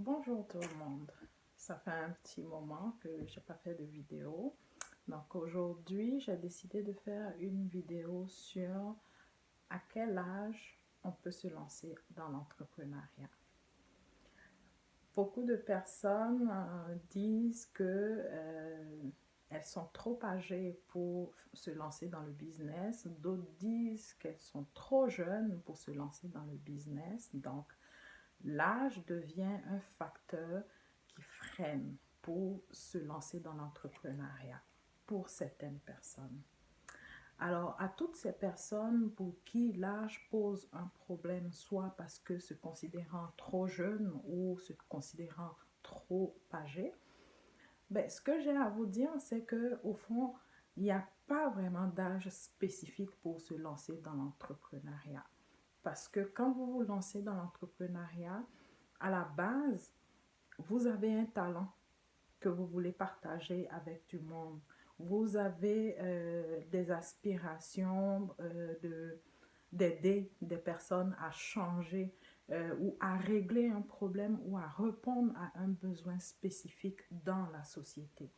Bonjour tout le monde. Ça fait un petit moment que je n'ai pas fait de vidéo. Donc aujourd'hui, j'ai décidé de faire une vidéo sur à quel âge on peut se lancer dans l'entrepreneuriat. Beaucoup de personnes disent que elles sont trop âgées pour se lancer dans le business. D'autres disent qu'elles sont trop jeunes pour se lancer dans le business. Donc l'âge devient un facteur qui freine pour se lancer dans l'entrepreneuriat pour certaines personnes. Alors, à toutes ces personnes pour qui l'âge pose un problème, soit parce que se considérant trop jeune ou se considérant trop âgé, ben, ce que j'ai à vous dire, c'est que au fond, il n'y a pas vraiment d'âge spécifique pour se lancer dans l'entrepreneuriat. Parce que quand vous vous lancez dans l'entrepreneuriat, à la base, vous avez un talent que vous voulez partager avec du monde. Vous avez des aspirations d'aider des personnes à changer ou à régler un problème ou à répondre à un besoin spécifique dans la société.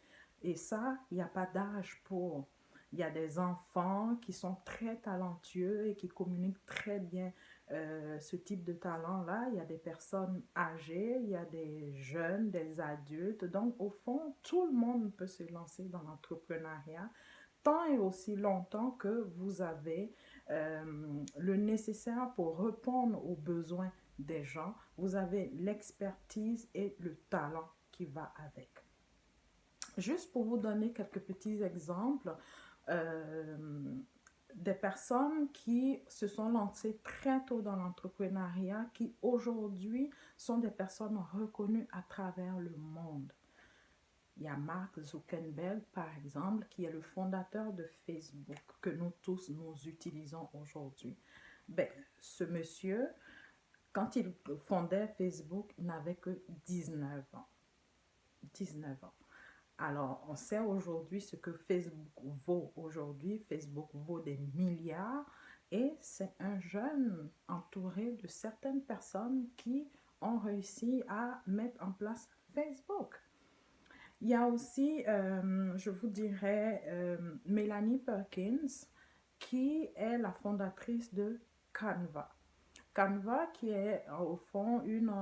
Et ça, il n'y a pas d'âge pour. Il y a des enfants qui sont très talentueux et qui communiquent très bien ce type de talent-là. Il y a des personnes âgées, il y a des jeunes, des adultes. Donc, au fond, tout le monde peut se lancer dans l'entrepreneuriat tant et aussi longtemps que vous avez le nécessaire pour répondre aux besoins des gens. Vous avez l'expertise et le talent qui va avec. Juste pour vous donner quelques petits exemples, euh, des personnes qui se sont lancées très tôt dans l'entrepreneuriat, qui aujourd'hui sont des personnes reconnues à travers le monde. Il y a Mark Zuckerberg, par exemple, qui est le fondateur de Facebook, que nous tous nous utilisons aujourd'hui. Ben, ce monsieur, quand il fondait Facebook, il n'avait que 19 ans. 19 ans. Alors, on sait aujourd'hui ce que Facebook vaut aujourd'hui. Facebook vaut des milliards et c'est un jeune entouré de certaines personnes qui ont réussi à mettre en place Facebook. Il y a aussi, je vous dirais, Melanie Perkins, qui est la fondatrice de Canva. Canva, qui est au fond une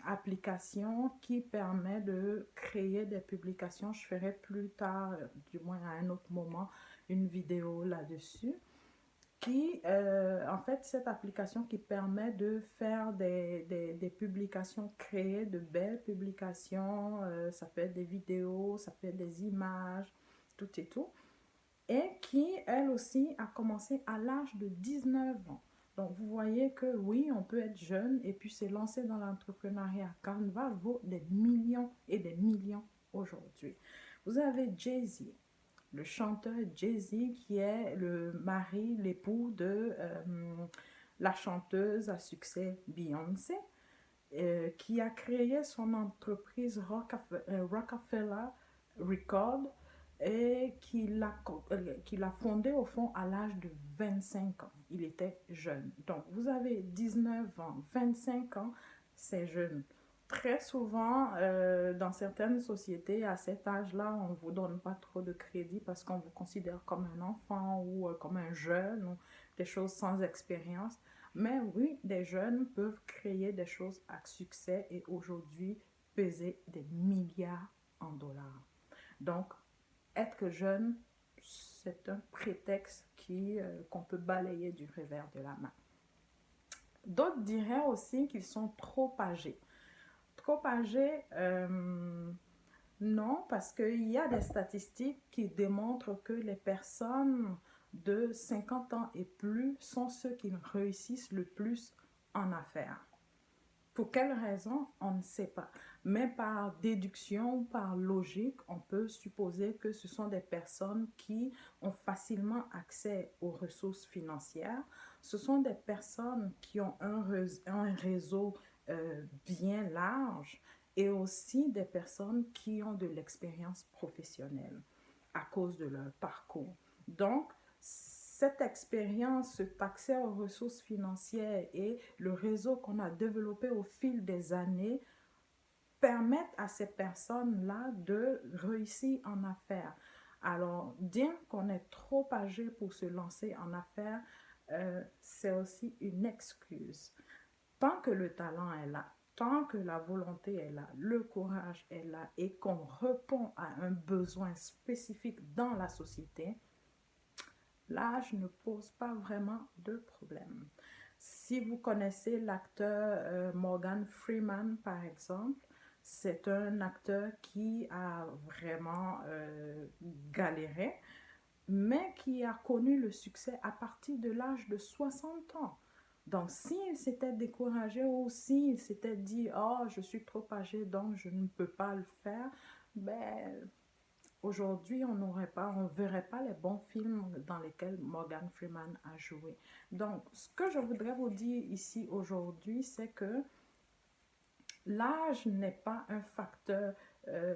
application qui permet de créer des publications. Je ferai plus tard, du moins à un autre moment, une vidéo là-dessus. En fait, cette application qui permet de faire des publications, créer de belles publications, ça peut être des vidéos, ça peut être des images, tout et tout, et qui, elle aussi, a commencé à l'âge de 19 ans. Donc, vous voyez que oui, on peut être jeune et puis se lancer dans l'entrepreneuriat. Canva vaut des millions et des millions aujourd'hui. Vous avez Jay-Z, le chanteur Jay-Z qui est le mari, l'époux de la chanteuse à succès Beyoncé, qui a créé son entreprise Rockefeller Records et qu'il a fondé au fond à l'âge de 25 ans. Il était jeune. Donc, vous avez 19 ans, 25 ans, c'est jeune. Très souvent, dans certaines sociétés, à cet âge-là, on ne vous donne pas trop de crédit parce qu'on vous considère comme un enfant ou comme un jeune ou des choses sans expérience. Mais oui, des jeunes peuvent créer des choses à succès et aujourd'hui peser des milliards en dollars. Donc, être jeune, c'est un prétexte qu'on peut balayer du revers de la main. D'autres diraient aussi qu'ils sont trop âgés. Trop âgés, non, parce qu'il y a des statistiques qui démontrent que les personnes de 50 ans et plus sont ceux qui réussissent le plus en affaires. Pour quelle raison, on ne sait pas. Mais par déduction, par logique, on peut supposer que ce sont des personnes qui ont facilement accès aux ressources financières. Ce sont des personnes qui ont un réseau bien large et aussi des personnes qui ont de l'expérience professionnelle à cause de leur parcours. Donc, cette expérience, cet accès aux ressources financières et le réseau qu'on a développé au fil des années permettre à ces personnes-là de réussir en affaires. Alors, bien qu'on est trop âgé pour se lancer en affaires, c'est aussi une excuse. Tant que le talent est là, tant que la volonté est là, le courage est là et qu'on répond à un besoin spécifique dans la société, l'âge ne pose pas vraiment de problème. Si vous connaissez l'acteur Morgan Freeman, par exemple, c'est un acteur qui a vraiment galéré, mais qui a connu le succès à partir de l'âge de 60 ans. Donc, s'il s'était découragé ou s'il s'était dit, oh, je suis trop âgé, donc je ne peux pas le faire, ben, aujourd'hui, on ne verrait pas les bons films dans lesquels Morgan Freeman a joué. Donc, ce que je voudrais vous dire ici aujourd'hui, c'est que l'âge n'est pas un facteur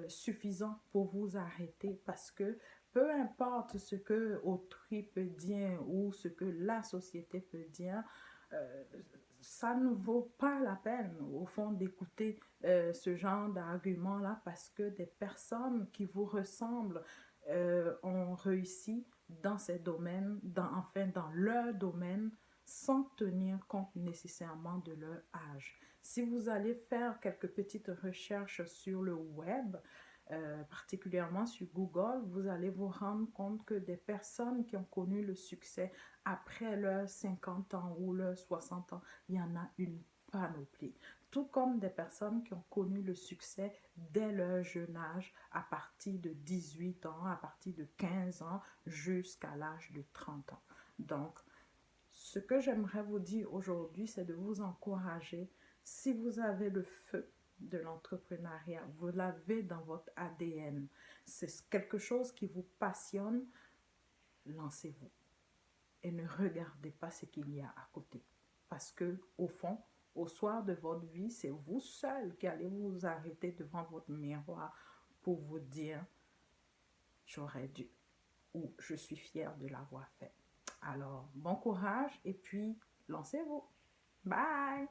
suffisant pour vous arrêter parce que peu importe ce que autrui peut dire ou ce que la société peut dire, euh, ça ne vaut pas la peine au fond d'écouter ce genre d'argument-là parce que des personnes qui vous ressemblent ont réussi dans ces domaines, enfin dans leur domaine, sans tenir compte nécessairement de leur âge. Si vous allez faire quelques petites recherches sur le web, particulièrement sur Google, vous allez vous rendre compte que des personnes qui ont connu le succès après leurs 50 ans ou leurs 60 ans, il y en a une panoplie. Tout comme des personnes qui ont connu le succès dès leur jeune âge, à partir de 18 ans, à partir de 15 ans, jusqu'à l'âge de 30 ans. Donc, ce que j'aimerais vous dire aujourd'hui, c'est de vous encourager. Si vous avez le feu de l'entrepreneuriat, vous l'avez dans votre ADN, c'est quelque chose qui vous passionne, lancez-vous et ne regardez pas ce qu'il y a à côté. Parce que, au fond, au soir de votre vie, c'est vous seul qui allez vous arrêter devant votre miroir pour vous dire j'aurais dû ou je suis fière de l'avoir fait. Alors, bon courage et puis lancez-vous. Bye!